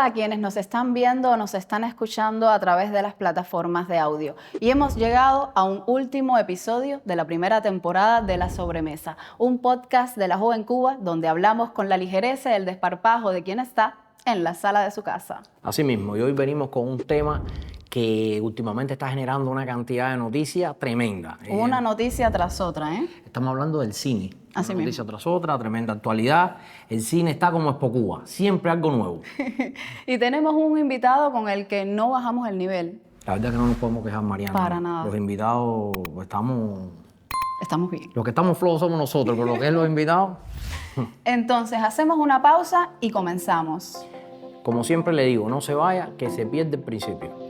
Hola a quienes nos están viendo o nos están escuchando a través de las plataformas de audio. Y hemos llegado a un último episodio de la primera temporada de La Sobremesa, un podcast de La Joven Cuba donde hablamos con la ligereza y el desparpajo de quien está en la sala de su casa. Así mismo, y hoy venimos con un tema que últimamente está generando una cantidad de noticias tremenda. Una noticia tras otra, ¿eh? Estamos hablando del cine. Así Una noticia mismo. tras otra, tremenda actualidad. El cine está como Expo Cuba, siempre algo nuevo. Y tenemos un invitado con el que no bajamos el nivel. La verdad es que no nos podemos quejar, Mariana. Para nada. Los invitados estamos... Estamos bien. Los que estamos flojos somos nosotros, pero lo que es los invitados... Entonces, hacemos una pausa y comenzamos. Como siempre le digo, no se vaya, que se pierde el principio.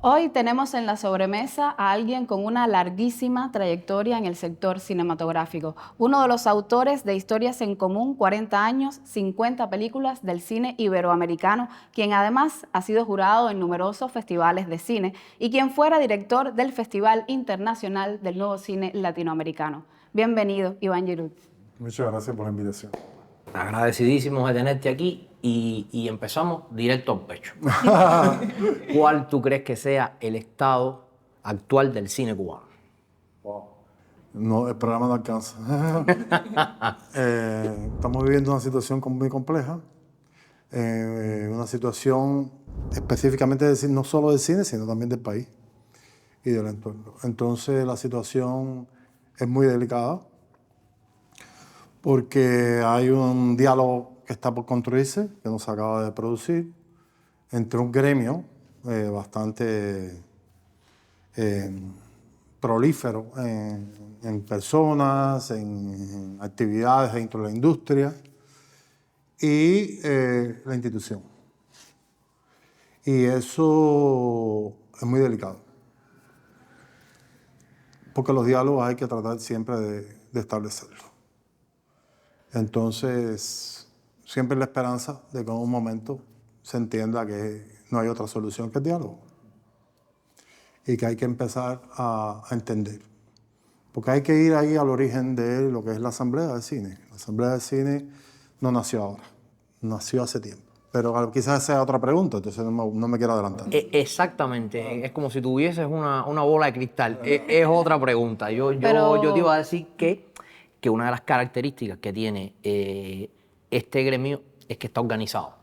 Hoy tenemos en la sobremesa a alguien con una larguísima trayectoria en el sector cinematográfico, uno de los autores de Historias en Común, 40 años, 50 películas del cine iberoamericano, quien además ha sido jurado en numerosos festivales de cine y quien fuera director del Festival Internacional del Nuevo Cine Latinoamericano. Bienvenido, Iván Giroud. Muchas gracias por la invitación. Agradecidísimos de tenerte aquí y empezamos directo al pecho. ¿Cuál tú crees que sea el estado actual del cine cubano? Wow. No, el programa no alcanza. Estamos viviendo una situación muy compleja, una situación específicamente no solo del cine, sino también del país y del entorno. Entonces la situación es muy delicada porque hay un diálogo que está por construirse, que nos acaba de producir, entre un gremio bastante prolífero en personas, en actividades dentro de la industria y la institución. Y eso es muy delicado, porque los diálogos hay que tratar siempre de establecerlos. Entonces, siempre la esperanza de que en un momento se entienda que no hay otra solución que el diálogo y que hay que empezar a entender. Porque hay que ir ahí al origen de lo que es la Asamblea del Cine. La Asamblea del Cine no nació ahora, nació hace tiempo. Pero quizás sea otra pregunta, entonces no me quiero adelantar. Exactamente, es como si tuvieses una bola de cristal. Es otra pregunta. Yo te iba a decir que una de las características que tiene este gremio es que está organizado.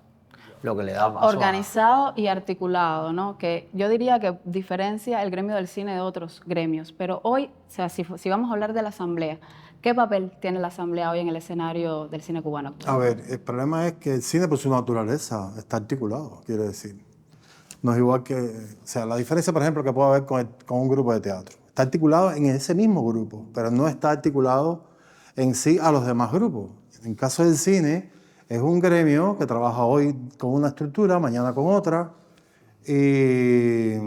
Lo que le da paso organizado y articulado, ¿no? Que yo diría que diferencia el gremio del cine de otros gremios. Pero hoy, o sea, si vamos a hablar de la Asamblea, ¿qué papel tiene la Asamblea hoy en el escenario del cine cubano? A ver, el problema es que el cine por su naturaleza está articulado, quiere decir. No es igual que... O sea, la diferencia, por ejemplo, que puede haber con un grupo de teatro. Está articulado en ese mismo grupo, pero no está articulado en sí a los demás grupos. En caso del cine, es un gremio que trabaja hoy con una estructura, mañana con otra, y es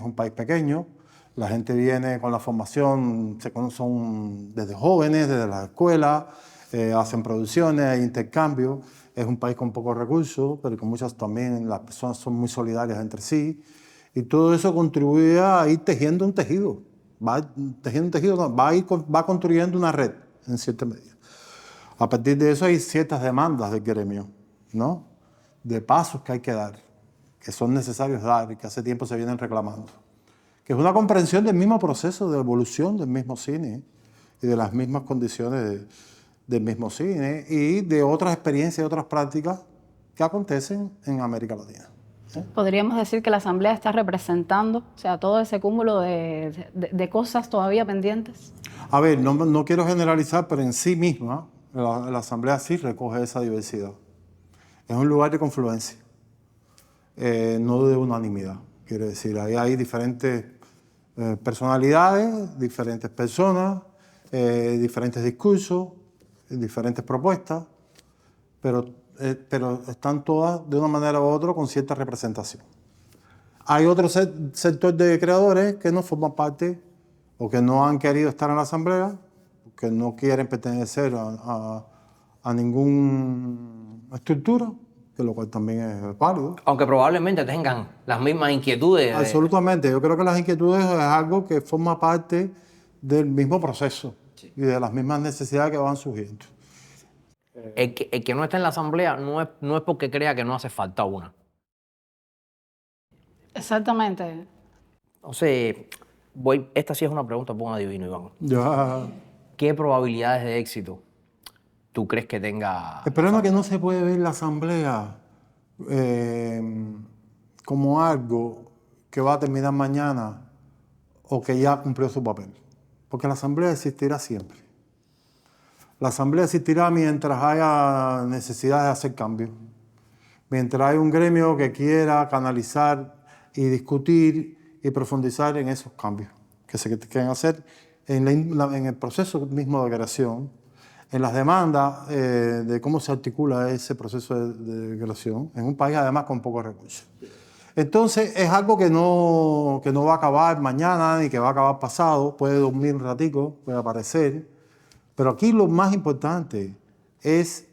un país pequeño, la gente viene con la formación, son desde jóvenes, desde la escuela, hacen producciones, hay intercambio, es un país con pocos recursos, pero con muchas también, las personas son muy solidarias entre sí, y todo eso contribuye a ir tejiendo un tejido. Va construyendo una red, en cierta medida. A partir de eso hay ciertas demandas del gremio, ¿no? De pasos que hay que dar, que son necesarios dar y que hace tiempo se vienen reclamando. Que es una comprensión del mismo proceso de evolución del mismo cine y de las mismas condiciones del mismo cine y de otras experiencias y otras prácticas que acontecen en América Latina. Podríamos decir que la Asamblea está representando, o sea, todo ese cúmulo de cosas todavía pendientes. A ver, no quiero generalizar, pero en sí misma la Asamblea sí recoge esa diversidad. Es un lugar de confluencia, no de unanimidad. Quiere decir, ahí hay diferentes personalidades, diferentes personas, diferentes discursos, diferentes propuestas, pero están todas de una manera u otra con cierta representación. Hay otro sector de creadores que no forman parte o que no han querido estar en la Asamblea, que no quieren pertenecer a ninguna estructura que lo cual también es válido. Aunque probablemente tengan las mismas inquietudes. Absolutamente. Yo creo que las inquietudes es algo que forma parte del mismo proceso y de las mismas necesidades que van surgiendo. El que no está en la asamblea no es porque crea que no hace falta una. Exactamente. Entonces, esta sí es una pregunta para un adivino, Iván. Ya. ¿Qué probabilidades de éxito tú crees que tenga? El problema es que no se puede ver la asamblea como algo que va a terminar mañana o que ya cumplió su papel. Porque la asamblea existirá siempre. La asamblea existirá mientras haya necesidad de hacer cambios. Mientras haya un gremio que quiera canalizar y discutir y profundizar en esos cambios que se quieren hacer en el proceso mismo de creación, en las demandas de cómo se articula ese proceso de creación, en un país además con pocos recursos. Entonces es algo que no va a acabar mañana ni que va a acabar pasado, puede dormir un ratico, puede aparecer, pero aquí lo más importante es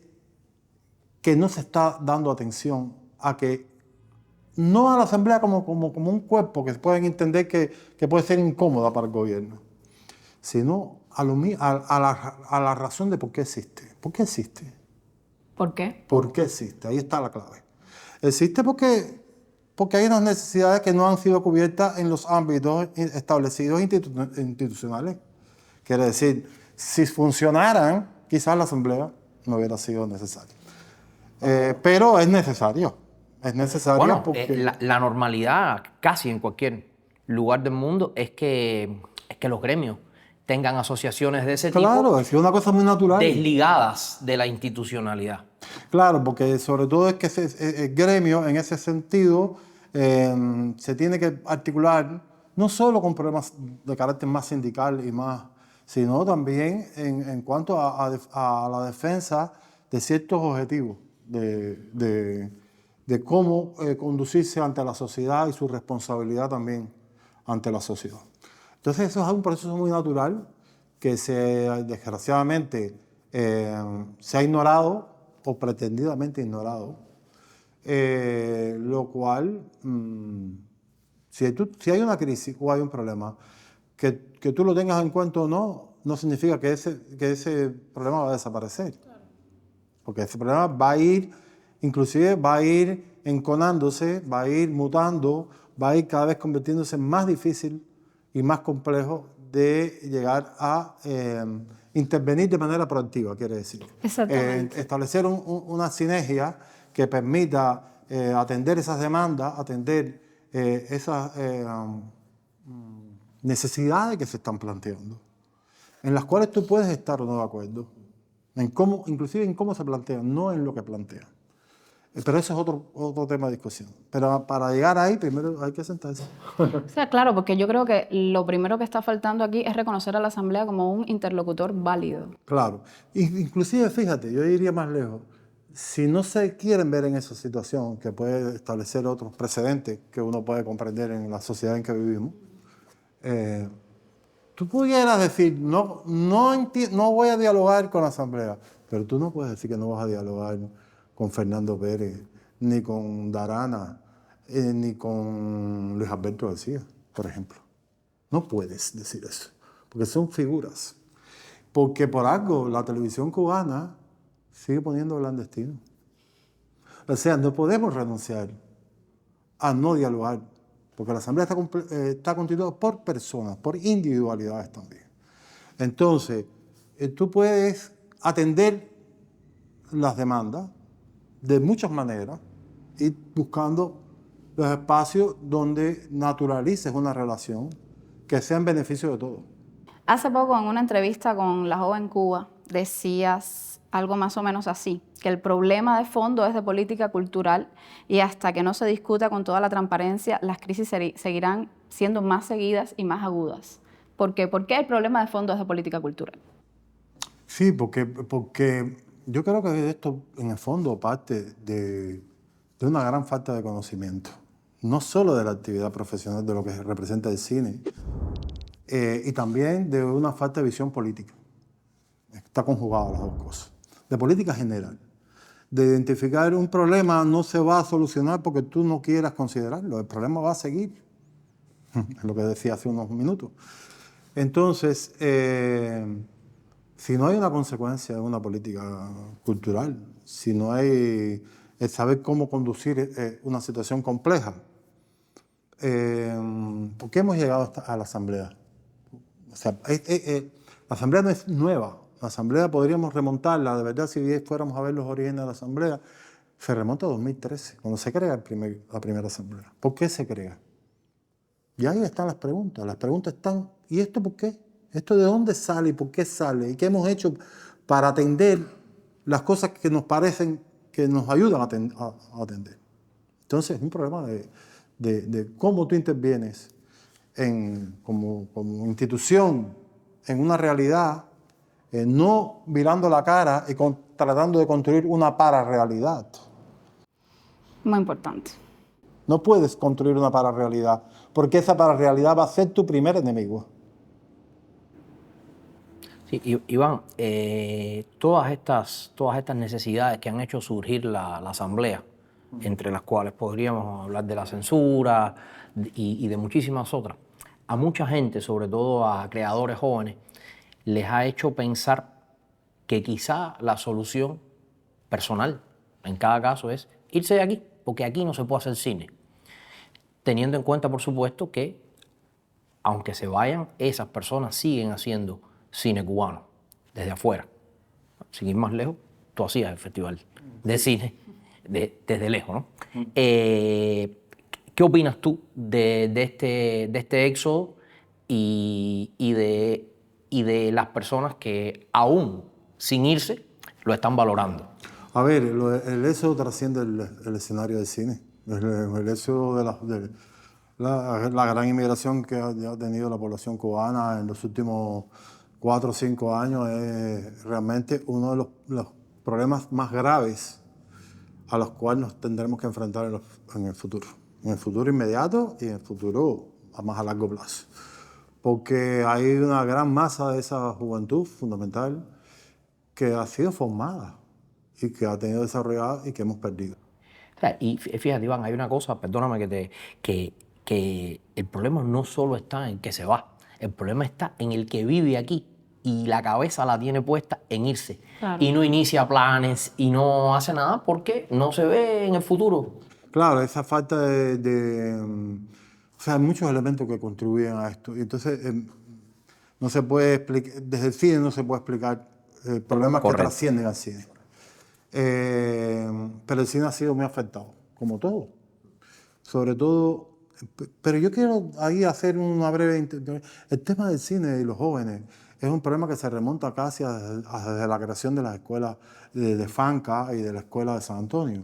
que no se está dando atención a que, no a la asamblea como un cuerpo que pueden entender que puede ser incómoda para el gobierno, sino a la razón de por qué existe. ¿Por qué existe? ¿Por qué? ¿Por qué existe? Ahí está la clave. Existe porque hay unas necesidades que no han sido cubiertas en los ámbitos establecidos institucionales. Quiere decir, si funcionaran, quizás la asamblea no hubiera sido necesaria. Pero es necesario. Es necesario Bueno, porque... la normalidad casi en cualquier lugar del mundo es que los gremios tengan asociaciones de ese tipo. Claro, es una cosa muy natural. Desligadas de la institucionalidad. Claro, porque sobre todo es que el gremio en ese sentido se tiene que articular no solo con problemas de carácter más sindical y más, sino también en cuanto a la defensa de ciertos objetivos, de cómo conducirse ante la sociedad y su responsabilidad también ante la sociedad. Entonces eso es un proceso muy natural que desgraciadamente se ha ignorado o pretendidamente ignorado, lo cual, si hay una crisis o hay un problema, que tú lo tengas en cuenta o no significa que ese problema va a desaparecer. Porque ese problema va a ir, inclusive va a ir enconándose, va a ir mutando, va a ir cada vez convirtiéndose en más difícil y más complejo de llegar a intervenir de manera proactiva, quiere decir. Exactamente. Establecer una sinergia que permita atender esas demandas, atender esas necesidades que se están planteando, en las cuales tú puedes estar o no de acuerdo, inclusive en cómo se plantean, no en lo que plantean. Pero eso es otro tema de discusión. Pero para llegar ahí, primero hay que sentarse. O sea, claro, porque yo creo que lo primero que está faltando aquí es reconocer a la Asamblea como un interlocutor válido. Claro. Inclusive, fíjate, yo iría más lejos. Si no se quieren ver en esa situación, que puede establecer otros precedentes que uno puede comprender en la sociedad en que vivimos, tú pudieras decir, no voy a dialogar con la Asamblea, pero tú no puedes decir que no vas a dialogar con Fernando Pérez, ni con Darana, ni con Luis Alberto García, por ejemplo. No puedes decir eso, porque son figuras. Porque por algo la televisión cubana sigue poniendo clandestino. O sea, no podemos renunciar a no dialogar, porque la Asamblea está constituida por personas, por individualidades también. Entonces, tú puedes atender las demandas de muchas maneras y buscando los espacios donde naturalices una relación que sea en beneficio de todos. Hace poco en una entrevista con La Joven Cuba decías algo más o menos así, que el problema de fondo es de política cultural y hasta que no se discuta con toda la transparencia, las crisis seguirán siendo más seguidas y más agudas. ¿Por qué? ¿Por qué el problema de fondo es de política cultural? Sí, porque yo creo que esto en el fondo parte de una gran falta de conocimiento, no solo de la actividad profesional, de lo que representa el cine, y también de una falta de visión política. Está conjugada las dos cosas. De política general. de identificar un problema no se va a solucionar porque tú no quieras considerarlo. El problema va a seguir. Es lo que decía hace unos minutos. Entonces, si no hay una consecuencia de una política cultural, si no hay el saber cómo conducir una situación compleja, ¿por qué hemos llegado a la Asamblea? O sea, la Asamblea no es nueva. La Asamblea podríamos remontarla, de verdad, si fuéramos a ver los orígenes de la Asamblea, se remonta a 2013, cuando se crea la primera Asamblea. ¿Por qué se crea? Y ahí están las preguntas. Las preguntas están, ¿y esto por qué? ¿Esto de dónde sale y por qué sale? ¿Y qué hemos hecho para atender las cosas que nos parecen que nos ayudan a atender? Entonces, es un problema de cómo tú intervienes como institución en una realidad, no virando la cara y tratando de construir una pararrealidad. Muy importante. No puedes construir una pararrealidad, porque esa pararrealidad va a ser tu primer enemigo. Sí, Iván, todas estas necesidades que han hecho surgir la Asamblea, entre las cuales podríamos hablar de la censura y de muchísimas otras, a mucha gente, sobre todo a creadores jóvenes, les ha hecho pensar que quizá la solución personal en cada caso es irse de aquí, porque aquí no se puede hacer cine. Teniendo en cuenta, por supuesto, que aunque se vayan, esas personas siguen haciendo cine cubano desde afuera. Sin ir más lejos, tú hacías el festival de cine desde lejos, ¿no? ¿Qué opinas tú de este éxodo y de las personas que aún sin irse lo están valorando? A ver, el éxodo trasciende el escenario del cine. El éxodo de la gran inmigración que ha tenido la población cubana en los últimos 4 o 5 años es realmente uno de los problemas más graves a los cuales nos tendremos que enfrentar en el futuro inmediato y en el futuro a largo plazo. Porque hay una gran masa de esa juventud fundamental que ha sido formada y que ha tenido desarrollada y que hemos perdido. O sea, y fíjate, Iván, hay una cosa, perdóname que el problema no solo está en que se va, el problema está en el que vive aquí y la cabeza la tiene puesta en irse. Claro. Y no inicia planes y no hace nada porque no se ve en el futuro. Claro, esa falta o sea, hay muchos elementos que contribuyen a esto. Y entonces, no se puede explicar, desde el cine no se puede explicar problemas que trascienden al cine. Pero el cine ha sido muy afectado, como todo. Sobre todo, pero yo quiero ahí hacer una breve... El tema del cine y los jóvenes es un problema que se remonta casi desde la creación de las escuelas de Fanca y de la escuela de San Antonio.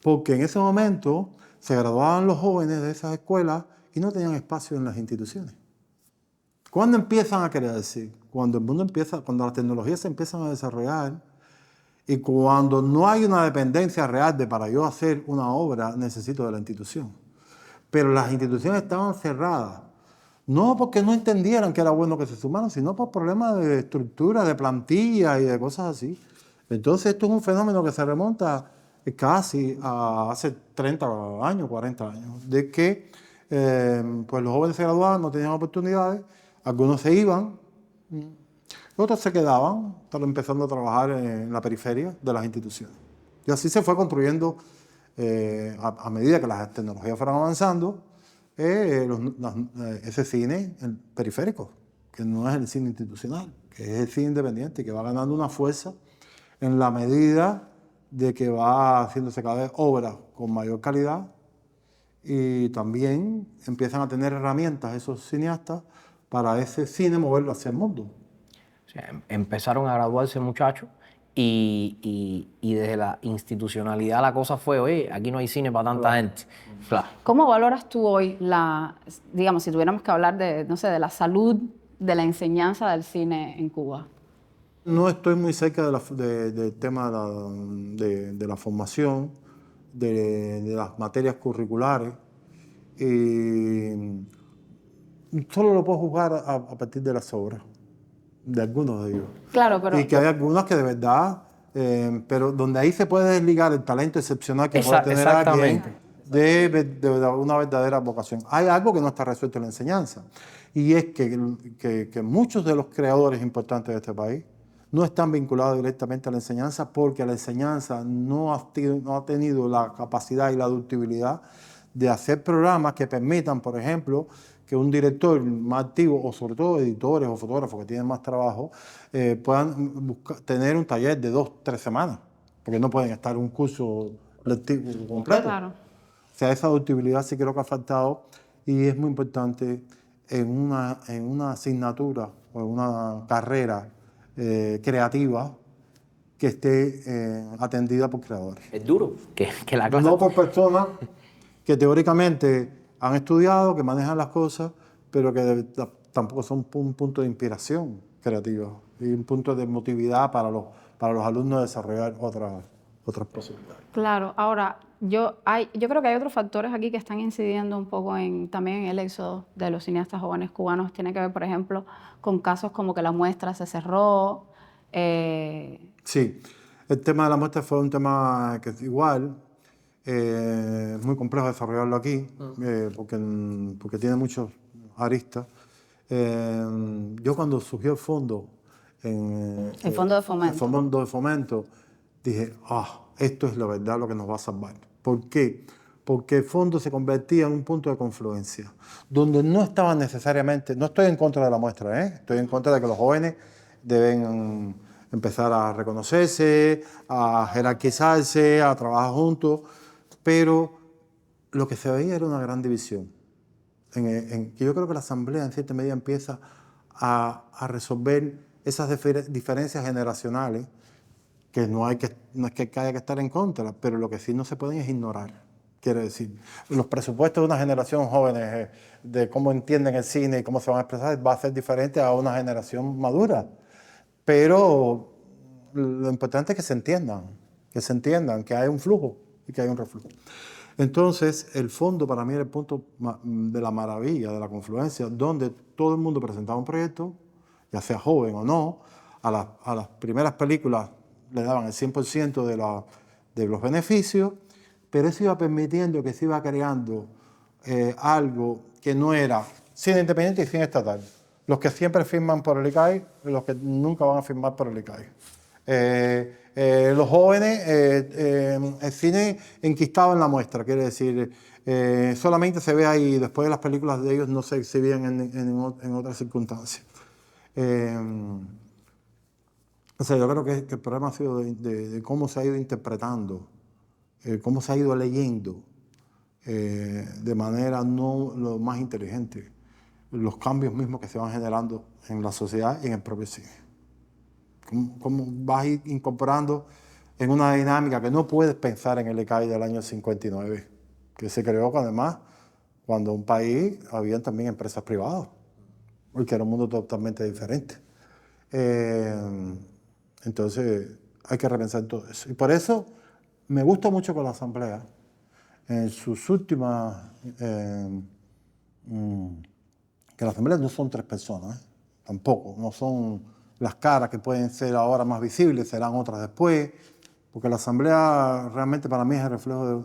Porque en ese momento se graduaban los jóvenes de esas escuelas y no tenían espacio en las instituciones. ¿Cuándo empiezan a crearse? Cuando el mundo empieza, cuando las tecnologías se empiezan a desarrollar y cuando no hay una dependencia real de para yo hacer una obra necesito de la institución. Pero las instituciones estaban cerradas, no porque no entendieran que era bueno que se sumaran, sino por problemas de estructura, de plantilla y de cosas así. Entonces esto es un fenómeno que se remonta casi a hace 30 años, 40 años, de que pues los jóvenes se graduaban, no tenían oportunidades, algunos se iban, otros se quedaban, estaban empezando a trabajar en la periferia de las instituciones. Y así se fue construyendo, a medida que las tecnologías fueron avanzando, ese cine periférico, que no es el cine institucional, que es el cine independiente, que va ganando una fuerza en la medida de que va haciéndose cada vez obras con mayor calidad y también empiezan a tener herramientas esos cineastas para ese cine moverlo hacia el mundo. O sea, empezaron a graduarse muchachos y desde la institucionalidad la cosa fue, oye, aquí no hay cine para tanta gente. Claro. ¿Cómo valoras tú hoy digamos, si tuviéramos que hablar de, no sé, de la salud, de la enseñanza del cine en Cuba? No estoy muy cerca del tema de la formación, de las materias curriculares. Y solo lo puedo juzgar a partir de las obras, de algunos de ellos. Claro, pero... Y que hay algunas que de verdad pero donde ahí se puede desligar el talento excepcional que puede tener alguien de una verdadera vocación. Hay algo que no está resuelto en la enseñanza, y es que muchos de los creadores importantes de este país no están vinculados directamente a la enseñanza porque la enseñanza no ha tenido la capacidad y la ductibilidad de hacer programas que permitan, por ejemplo, que un director más activo, o sobre todo editores o fotógrafos que tienen más trabajo, puedan tener un taller de 2-3 semanas, porque no pueden estar un curso lectivo completo. Claro. O sea, esa ductibilidad sí creo que ha faltado, y es muy importante en una asignatura o en una carrera creativa que esté atendida por creadores. Es duro que la clase... No por personas que teóricamente han estudiado, que manejan las cosas, pero que tampoco son un punto de inspiración creativa y un punto de emotividad para los alumnos desarrollar otras posibilidades. Claro, ahora, yo creo que hay otros factores aquí que están incidiendo un poco también en el éxodo de los cineastas jóvenes cubanos. Tiene que ver, por ejemplo, con casos como que la muestra se cerró. Sí, el tema de la muestra fue un tema que igual es muy complejo desarrollarlo aquí, porque tiene muchos aristas. Yo cuando surgió el fondo, El fondo de fomento. el fondo de fomento, dije, esto es la verdad lo que nos va a salvar. ¿Por qué? Porque el fondo se convertía en un punto de confluencia, donde no estaban necesariamente, no estoy en contra de la muestra, estoy en contra de que los jóvenes deben empezar a reconocerse, a jerarquizarse, a trabajar juntos, pero lo que se veía era una gran división. Que yo creo que la Asamblea en cierta medida empieza a resolver esas diferencias generacionales, que no es que haya que estar en contra, pero lo que sí no se pueden es ignorar. Quiere decir, los presupuestos de una generación joven de cómo entienden el cine y cómo se van a expresar va a ser diferente a una generación madura. Pero lo importante es que se entiendan, que hay un flujo y que hay un reflujo. Entonces, el fondo para mí era el punto de la maravilla, de la confluencia, donde todo el mundo presentaba un proyecto, ya sea joven o no. A las primeras películas le daban el 100% de los beneficios, pero eso iba permitiendo que se iba creando algo que no era cine independiente y cine estatal. Los que siempre firman por el ICAI y los que nunca van a firmar por el ICAI. Los jóvenes, el cine enquistado en la muestra, quiere decir, solamente se ve ahí, después de las películas de ellos no se exhibían en otras circunstancias. O sea, yo creo que el problema ha sido de cómo se ha ido interpretando, cómo se ha ido leyendo de manera no lo más inteligente los cambios mismos que se van generando en la sociedad y en el propio cine. Cómo vas a ir incorporando en una dinámica que no puedes pensar en el ICAI del año 59, que se creó además cuando en un país habían también empresas privadas, porque era un mundo totalmente diferente. Entonces hay que repensar todo eso. Y por eso me gusta mucho con la Asamblea, en sus últimas... que las asambleas no son 3 personas, tampoco, no son las caras que pueden ser ahora más visibles, serán otras después, porque la asamblea realmente para mí es el reflejo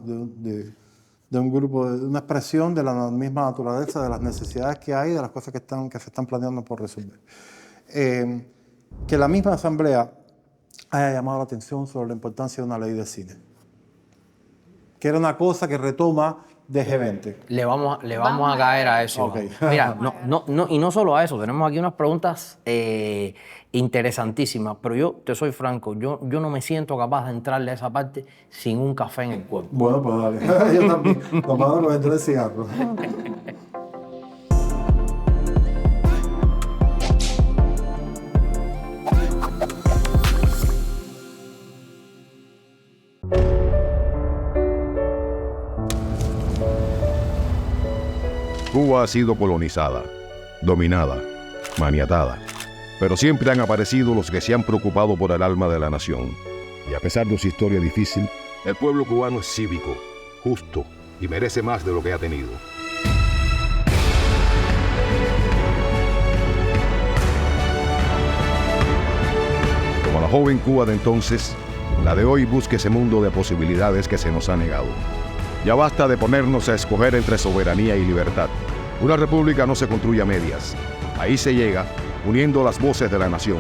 de un grupo, de una expresión de la misma naturaleza, de las necesidades que hay, de las cosas que se están planeando por resolver. Que la misma asamblea haya llamado la atención sobre la importancia de una ley de cine, que era una cosa que retoma de G20. Le vamos a caer a eso. Okay. Mira, y no solo a eso, tenemos aquí unas preguntas interesantísimas, pero yo te soy franco, yo no me siento capaz de entrarle a esa parte sin un café en el cuerpo. Bueno, pues dale. Yo también, tomando con el cigarro. Cuba ha sido colonizada, dominada, maniatada, pero siempre han aparecido los que se han preocupado por el alma de la nación. Y a pesar de su historia difícil, el pueblo cubano es cívico, justo y merece más de lo que ha tenido. Como la joven Cuba de entonces, la de hoy busque ese mundo de posibilidades que se nos ha negado. Ya basta de ponernos a escoger entre soberanía y libertad. Una república no se construye a medias. Ahí se llega uniendo las voces de la nación,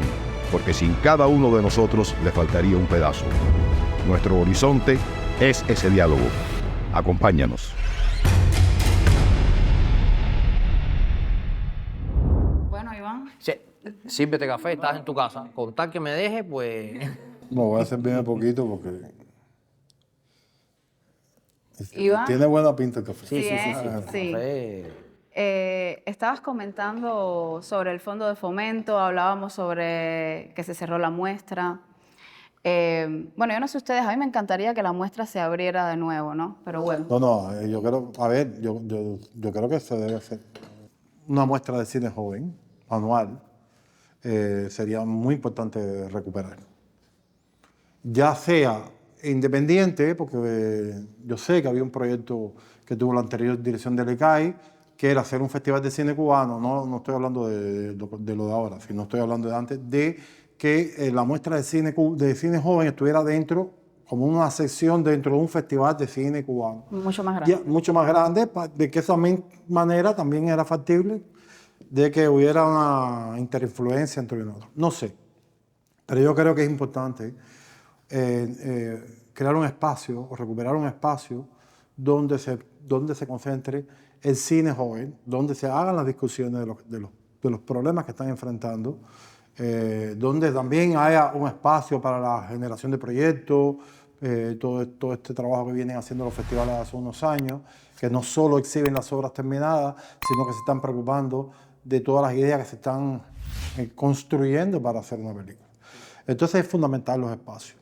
porque sin cada uno de nosotros le faltaría un pedazo. Nuestro horizonte es ese diálogo. Acompáñanos. Bueno, Iván. Sí, sírvete café, estás en tu casa. Con tal que me dejes, pues... Me voy a servir un poquito porque Iván. tiene buena pinta el café. Sí. Sí. Café. Estabas comentando sobre el fondo de fomento, hablábamos sobre que se cerró la muestra. Bueno, yo no sé ustedes, a mí me encantaría que la muestra se abriera de nuevo, ¿no? Pero bueno. No, yo creo, a ver, yo creo que se debe hacer una muestra de cine joven, anual, sería muy importante recuperar. Ya sea independiente, porque yo sé que había un proyecto que tuvo la anterior dirección del ICAI, que era hacer un festival de cine cubano, no estoy hablando de lo de ahora, sino estoy hablando de antes, de que la muestra de cine joven estuviera dentro, como una sección dentro de un festival de cine cubano. Mucho más grande. Mucho más grande, de que esa manera también era factible de que hubiera una interinfluencia entre nosotros. No sé, pero yo creo que es importante crear un espacio o recuperar un espacio donde se concentre el cine joven, donde se hagan las discusiones de los problemas que están enfrentando, donde también haya un espacio para la generación de proyectos, todo este trabajo que vienen haciendo los festivales hace unos años, que no solo exhiben las obras terminadas, sino que se están preocupando de todas las ideas que se están construyendo para hacer una película. Entonces es fundamental los espacios.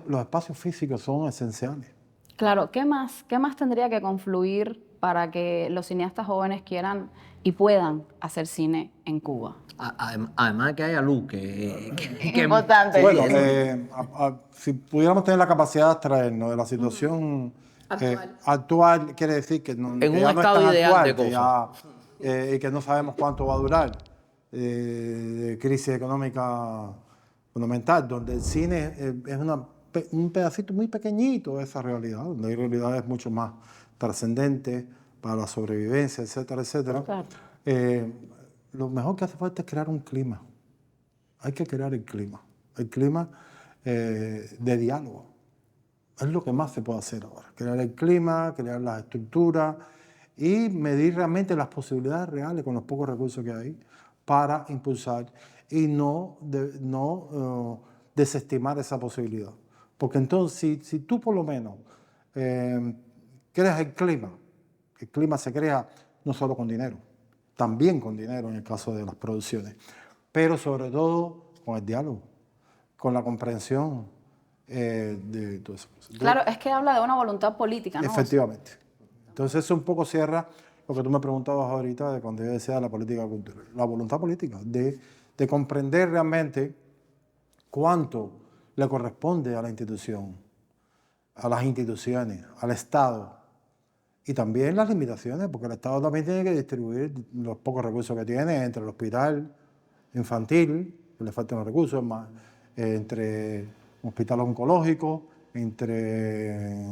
Los espacios físicos son esenciales. Claro, ¿qué más tendría que confluir para que los cineastas jóvenes quieran y puedan hacer cine en Cuba? Además de que haya luz, que es importante. Bueno, si pudiéramos tener la capacidad de abstraernos de la situación actual, quiere decir que en un ya estado no es tan ideal actual, de cosas. y que no sabemos cuánto va a durar, de crisis económica fundamental, donde el cine es un pedacito muy pequeñito de esa realidad, donde hay realidades mucho más trascendentes para la sobrevivencia, etcétera, etcétera. Claro. Lo mejor que hace falta es crear un clima. Hay que crear el clima de diálogo. Es lo que más se puede hacer ahora. Crear el clima, crear las estructuras y medir realmente las posibilidades reales con los pocos recursos que hay para impulsar y no desestimar esa posibilidad. Porque entonces, si tú por lo menos creas el clima se crea no solo con dinero, también con dinero en el caso de las producciones, pero sobre todo con el diálogo, con la comprensión de todo eso. Claro, es que habla de una voluntad política, ¿no? Efectivamente. Entonces eso un poco cierra lo que tú me preguntabas ahorita de cuando yo decía la política cultural. La voluntad política, de comprender realmente cuánto le corresponde a la institución, a las instituciones, al Estado, y también las limitaciones, porque el Estado también tiene que distribuir los pocos recursos que tiene entre el hospital infantil, que le faltan los recursos, más, entre un hospital oncológico, entre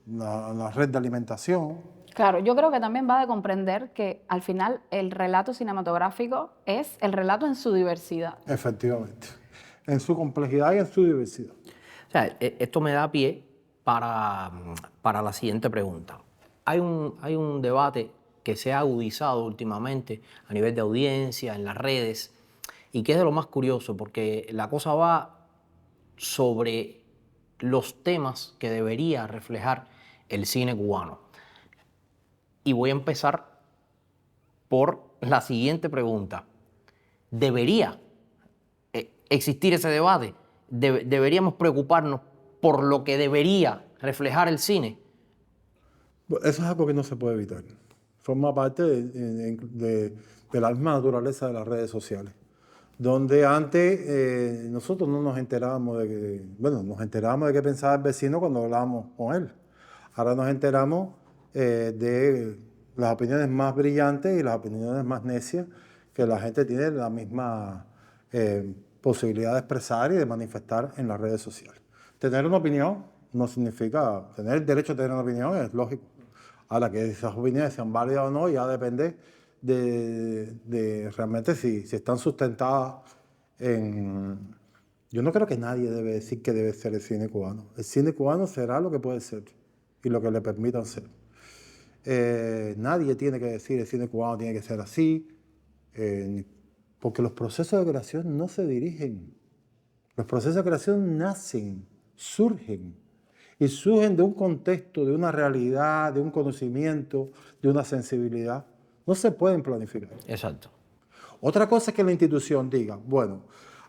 la red de alimentación. Claro, yo creo que también va de comprender que al final el relato cinematográfico es el relato en su diversidad. Efectivamente, en su complejidad y en su diversidad. O sea, esto me da pie para la siguiente pregunta. Hay un debate que se ha agudizado últimamente a nivel de audiencia, en las redes, y que es de lo más curioso, porque la cosa va sobre los temas que debería reflejar el cine cubano. Y voy a empezar por la siguiente pregunta. ¿Debería existir ese debate? ¿Deberíamos preocuparnos por lo que debería reflejar el cine? Eso es algo que no se puede evitar. Forma parte de la misma naturaleza de las redes sociales. Donde antes nosotros no nos enterábamos nos enterábamos de qué pensaba el vecino cuando hablábamos con él. Ahora nos enteramos de las opiniones más brillantes y las opiniones más necias que la gente tiene la misma posibilidad de expresar y de manifestar en las redes sociales. tener una opinión no significa tener el derecho a tener una opinión, es lógico. Ahora, que esas opiniones sean válidas o no, ya depende de realmente si están sustentadas en... Yo no creo que nadie debe decir que debe ser el cine cubano. El cine cubano será lo que puede ser y lo que le permitan ser. Nadie tiene que decir el cine cubano tiene que ser así, porque los procesos de creación no se dirigen. Los procesos de creación nacen, surgen, y surgen de un contexto, de una realidad, de un conocimiento, de una sensibilidad. No se pueden planificar. Exacto. Otra cosa es que la institución diga, bueno,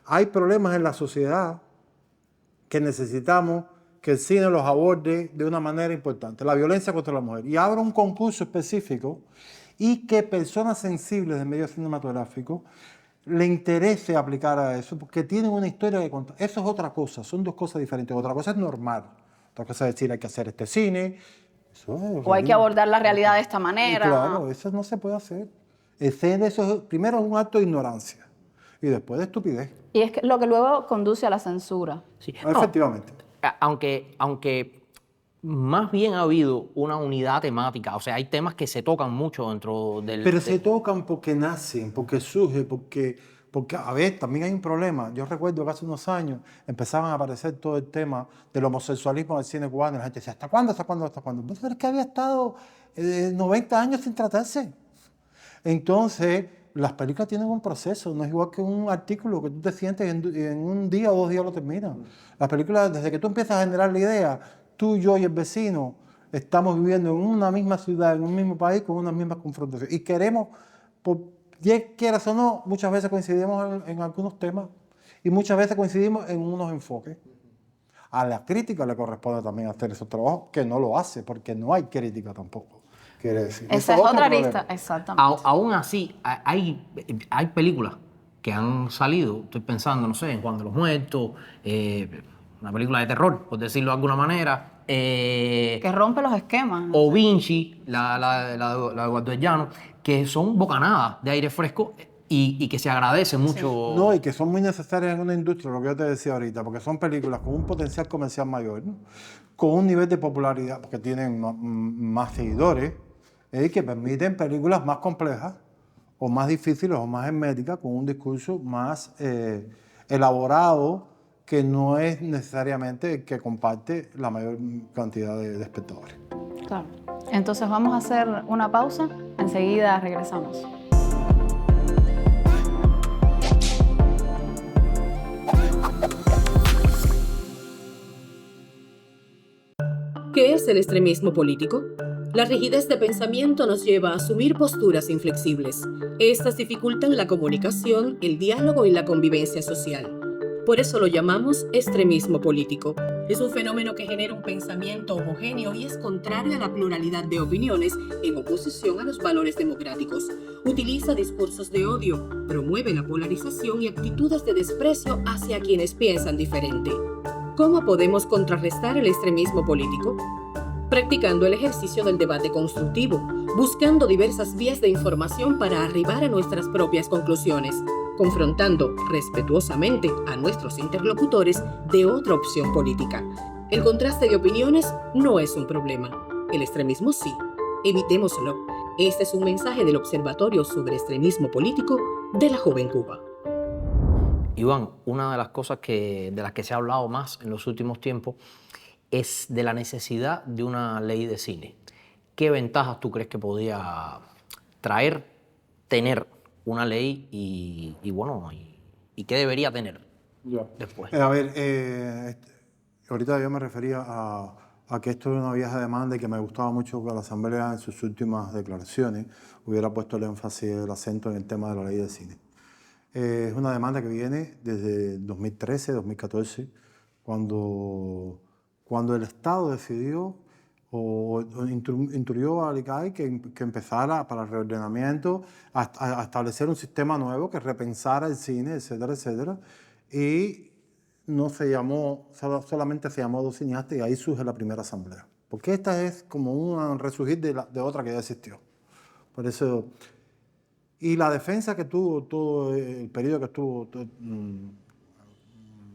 hay problemas en la sociedad que necesitamos que el cine los aborde de una manera importante, la violencia contra la mujer, y abra un concurso específico y que personas sensibles del medio cinematográfico le interese aplicar a eso, porque tienen una historia que contar. Eso es otra cosa, son dos cosas diferentes. Otra cosa es normal, otra cosa es decir hay que hacer este cine. Eso es O hay que abordar la realidad de esta manera. y claro, eso no se puede hacer. Primero es un acto de ignorancia y después de estupidez. Y es que lo que luego conduce a la censura. Sí. Efectivamente. Aunque más bien ha habido una unidad temática, o sea, hay temas que se tocan mucho dentro del... Pero se tocan porque nacen, porque surgen, porque, a ver, también hay un problema. Yo recuerdo que hace unos años empezaban a aparecer todo el tema del homosexualismo en el cine cubano y la gente decía, ¿hasta cuándo, hasta cuándo, hasta cuándo? Pues es que había estado 90 años sin tratarse. Entonces, las películas tienen un proceso, no es igual que un artículo que tú te sientes en un día o 2 días lo terminas. Las películas, desde que tú empiezas a generar la idea, tú, yo y el vecino estamos viviendo en una misma ciudad, en un mismo país, con unas mismas confrontaciones. Y queremos, quieras o no, muchas veces coincidimos en algunos temas y muchas veces coincidimos en unos enfoques. A la crítica le corresponde también hacer esos trabajos, que no lo hace, porque no hay crítica tampoco. Quiere decir. Esa es otra arista, exactamente. Aún así, hay películas que han salido, estoy pensando, no sé, en Juan de los Muertos, una película de terror, por decirlo de alguna manera. Que rompe los esquemas. O Vinci, la de Guardollano, que son bocanadas de aire fresco y que se agradece mucho. No, y que son muy necesarias en una industria, lo que yo te decía ahorita, porque son películas con un potencial comercial mayor, ¿no? Con un nivel de popularidad, porque tienen más seguidores, que permiten películas más complejas, o más difíciles, o más herméticas, con un discurso más elaborado, que no es necesariamente el que comparte la mayor cantidad de espectadores. Claro. Entonces vamos a hacer una pausa, enseguida regresamos. ¿Qué es el extremismo político? La rigidez de pensamiento nos lleva a asumir posturas inflexibles. Estas dificultan la comunicación, el diálogo y la convivencia social. Por eso lo llamamos extremismo político. Es un fenómeno que genera un pensamiento homogéneo y es contrario a la pluralidad de opiniones en oposición a los valores democráticos. Utiliza discursos de odio, promueve la polarización y actitudes de desprecio hacia quienes piensan diferente. ¿Cómo podemos contrarrestar el extremismo político? Practicando el ejercicio del debate constructivo, buscando diversas vías de información para arribar a nuestras propias conclusiones, confrontando respetuosamente a nuestros interlocutores de otra opción política. El contraste de opiniones no es un problema, el extremismo sí. Evitémoslo. Este es un mensaje del Observatorio sobre Extremismo Político de la Joven Cuba. Iván, una de las cosas de las que se ha hablado más en los últimos tiempos es de la necesidad de una ley de cine. ¿Qué ventajas tú crees que podía tener una ley y qué debería tener después? A ver, ahorita yo me refería a que esto es una vieja demanda y que me gustaba mucho que la Asamblea en sus últimas declaraciones hubiera puesto el énfasis, el acento en el tema de la ley de cine. Es una demanda que viene desde 2013, 2014, cuando el Estado decidió o instruyó al ICAI que empezara para el reordenamiento a establecer un sistema nuevo que repensara el cine, etcétera, etcétera. Y no se llamó, solamente se llamó 2 cineastas y ahí surge la primera asamblea. Porque esta es como un resurgir de otra que ya existió. Por eso... Y la defensa que tuvo todo el periodo que estuvo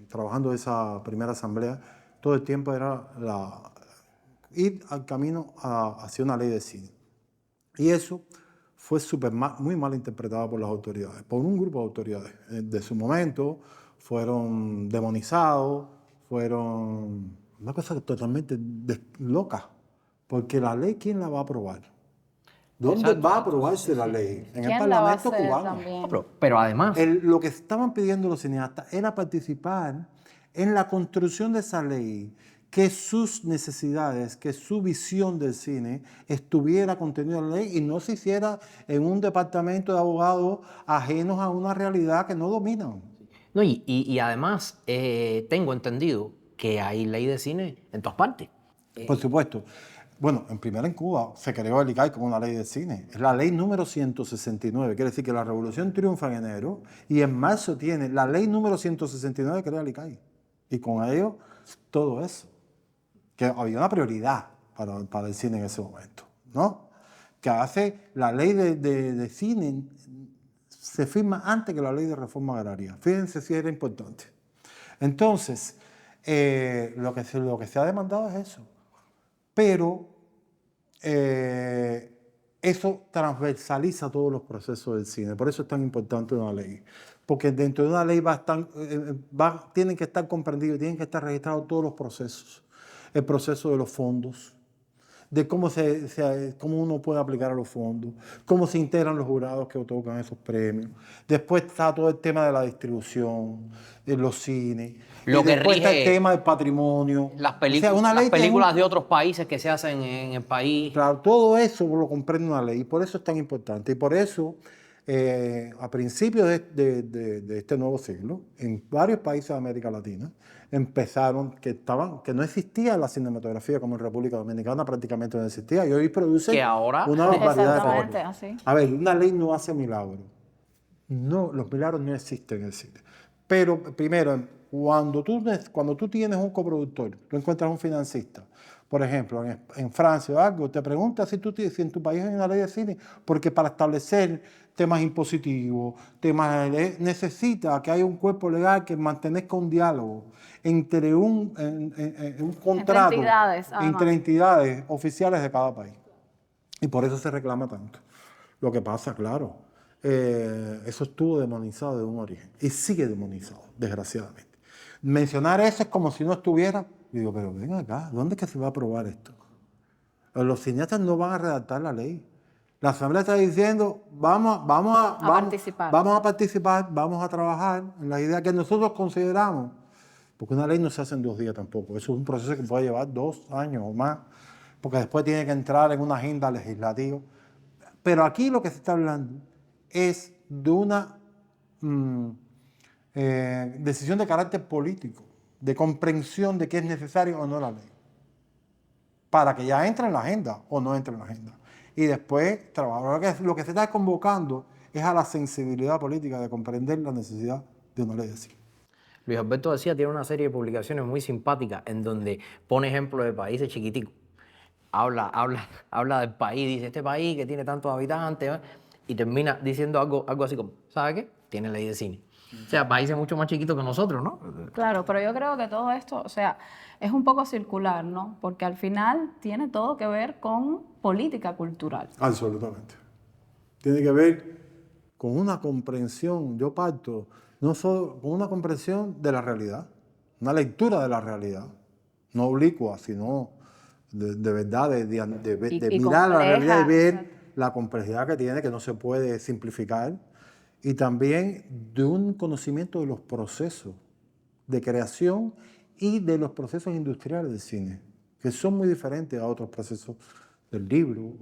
trabajando esa primera asamblea todo el tiempo era ir al camino hacia una ley de cine. Y eso fue muy mal interpretado por las autoridades, por un grupo de autoridades. De su momento fueron demonizados, fueron una cosa totalmente loca, porque la ley, ¿quién la va a aprobar? ¿Dónde Exacto. va a aprobarse la ley? En el ¿Quién la va a Parlamento hacer cubano. también? No, pero además, Lo que estaban pidiendo los cineastas era participar en la construcción de esa ley, que sus necesidades, que su visión del cine estuviera contenida en la ley y no se hiciera en un departamento de abogados ajenos a una realidad que no dominan. no, y además tengo entendido que hay ley de cine en todas partes. Por supuesto. Bueno, en Cuba se creó el ICAI como una ley de cine. Es la ley número 169. Quiere decir que la revolución triunfa en enero y en marzo tiene la ley número 169 que crea el ICAI. Y con ello, todo eso. Que había una prioridad para el cine en ese momento, ¿no? Que hace la ley de cine, se firma antes que la ley de reforma agraria. Fíjense si era importante. Entonces, lo que se ha demandado es eso. Pero eso transversaliza todos los procesos del cine. Por eso es tan importante una ley. Porque dentro de una ley tienen que estar comprendidos, tienen que estar registrados todos los procesos. El proceso de los fondos, de cómo uno puede aplicar a los fondos, cómo se integran los jurados que otorgan esos premios. Después está todo el tema de la distribución, de los cines. Lo que después está el rige tema del patrimonio. las O sea, una ley películas de otros países que se hacen en el país. Claro, todo eso lo comprende una ley y por eso es tan importante. Y por eso, a principios de este nuevo siglo, en varios países de América Latina, empezaron que no existía la cinematografía como en República Dominicana, prácticamente no existía. Y hoy produce Que ahora- una barbaridad de Exactamente, películas. así. A ver, una ley no hace milagros. No, los milagros no existen en el cine. Pero primero, cuando tú tienes un coproductor, tú encuentras un financista, por ejemplo, en Francia o algo, te preguntas si en tu país hay una ley de cine, porque para establecer temas impositivos, necesita que haya un cuerpo legal que mantenga un diálogo entre un contrato entidades, además. entre entidades oficiales de cada país. Y por eso se reclama tanto. Lo que pasa, claro, eso estuvo demonizado de un origen y sigue demonizado, desgraciadamente. Mencionar eso es como si no estuviera. Y digo, pero ven acá, ¿dónde es que se va a aprobar esto? Los cineastas no van a redactar la ley. La Asamblea está diciendo, vamos a participar. Vamos a participar, vamos a trabajar en las ideas que nosotros consideramos. Porque una ley no se hace en 2 días tampoco. Eso es un proceso que puede llevar 2 años o más. Porque después tiene que entrar en una agenda legislativa. Pero aquí lo que se está hablando es de una decisión de carácter político, de comprensión de qué es necesario o no la ley, para que ya entre en la agenda o no entre en la agenda. Y después trabajar. Lo que se está convocando es a la sensibilidad política de comprender la necesidad de una ley de cine. Luis Alberto decía, tiene una serie de publicaciones muy simpáticas en donde pone ejemplos de países chiquiticos. Habla del país, dice, este país que tiene tantos habitantes, ¿eh? Y termina diciendo algo así como, ¿sabe qué? Tiene ley de cine. O sea, países mucho más chiquitos que nosotros, ¿no? Claro, pero yo creo que todo esto, o sea, es un poco circular, ¿no? Porque al final tiene todo que ver con política cultural. Absolutamente. Tiene que ver con una comprensión, yo parto, no solo con una comprensión de la realidad, una lectura de la realidad, no oblicua, sino de verdad, de mirar la realidad y ver la complejidad que tiene, que no se puede simplificar, y también de un conocimiento de los procesos de creación y de los procesos industriales del cine, que son muy diferentes a otros procesos del libro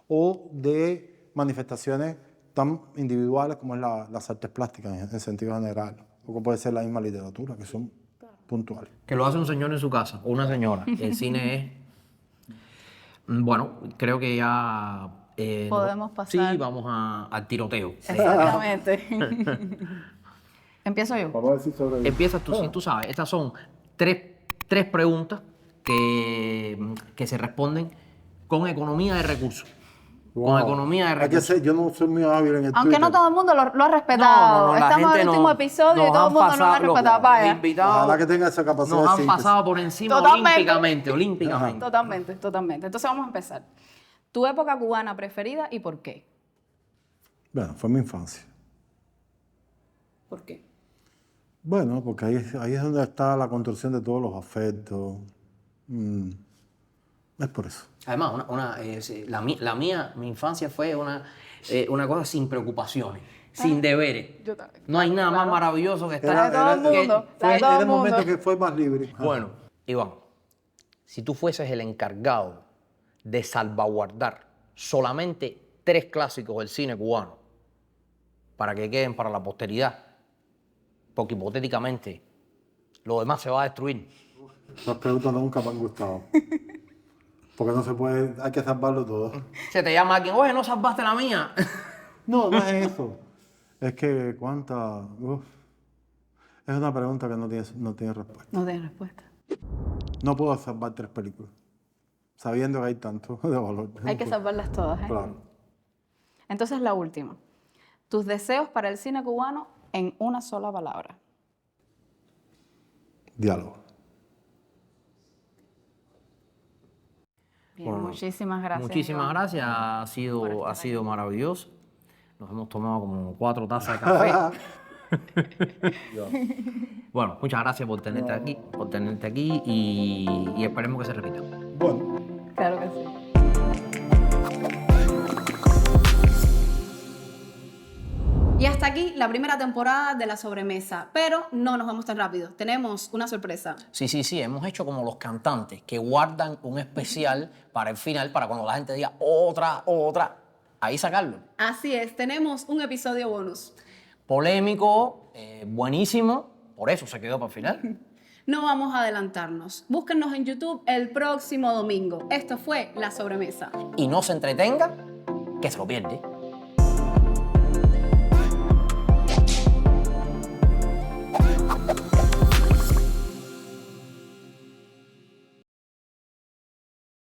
o de manifestaciones tan individuales como es las artes plásticas en sentido general, o como puede ser la misma literatura, que son puntuales. Que lo hace un señor en su casa o una señora. El cine es... Bueno, creo que ya... Podemos pasar. Sí, vamos al tiroteo. Exactamente. ¿Empiezo yo? Vamos a decir sobre Empiezas tú, sí, tú sabes. Estas son tres preguntas que se responden con economía de recursos. con economía de Hay que recursos. ser, yo no soy muy hábil en el Aunque no Twitter. todo el mundo lo ha respetado. la Estamos en gente el último episodio y nos todo el han mundo nos ha pasado- respetado. los Vaya. invitados Ojalá que tenga esa capacidad nos de han síntesis. pasado por encima Totalmente. olímpicamente. Totalmente. Entonces vamos a empezar. ¿Tu época cubana preferida y por qué? Bueno, fue mi infancia. ¿Por qué? Bueno, porque ahí es donde está la construcción de todos los afectos. Es por eso. Además, mi infancia fue una cosa sin preocupaciones, sin deberes. Yo también. No hay nada más maravilloso que estar. La de todo el mundo. La de todo Era el el momento mundo. que fue más libre. Bueno, Iván, si tú fueses el encargado de salvaguardar solamente 3 clásicos del cine cubano para que queden para la posteridad, porque hipotéticamente lo demás se va a destruir. Las preguntas nunca me han gustado. Porque no se puede, hay que salvarlo todo. Se te llama alguien, oye, no salvaste la mía. No, no es eso. Es que es una pregunta que no tiene respuesta. No tienes respuesta. No puedo salvar 3 películas, sabiendo que hay tanto de valor. Hay que salvarlas todas, ¿eh? Claro. Entonces la última. Tus deseos para el cine cubano en una sola palabra. Diálogo. Bien, Bueno, muchísimas gracias. Muchísimas Iván. gracias, ha sido maravilloso. Nos hemos tomado como 4 tazas de café. Bueno, muchas gracias por tenerte aquí y esperemos que se repita. Bueno. Claro que sí. Y hasta aquí la primera temporada de La Sobremesa, pero no nos vamos tan rápido. Tenemos una sorpresa. Sí, hemos hecho como los cantantes que guardan un especial para el final, para cuando la gente diga otra, ahí sacarlo. Así es, tenemos un episodio bonus. Polémico, buenísimo, por eso se quedó para el final. No vamos a adelantarnos. Búsquennos en YouTube el próximo domingo. Esto fue La Sobremesa. Y no se entretenga, que se lo pierde.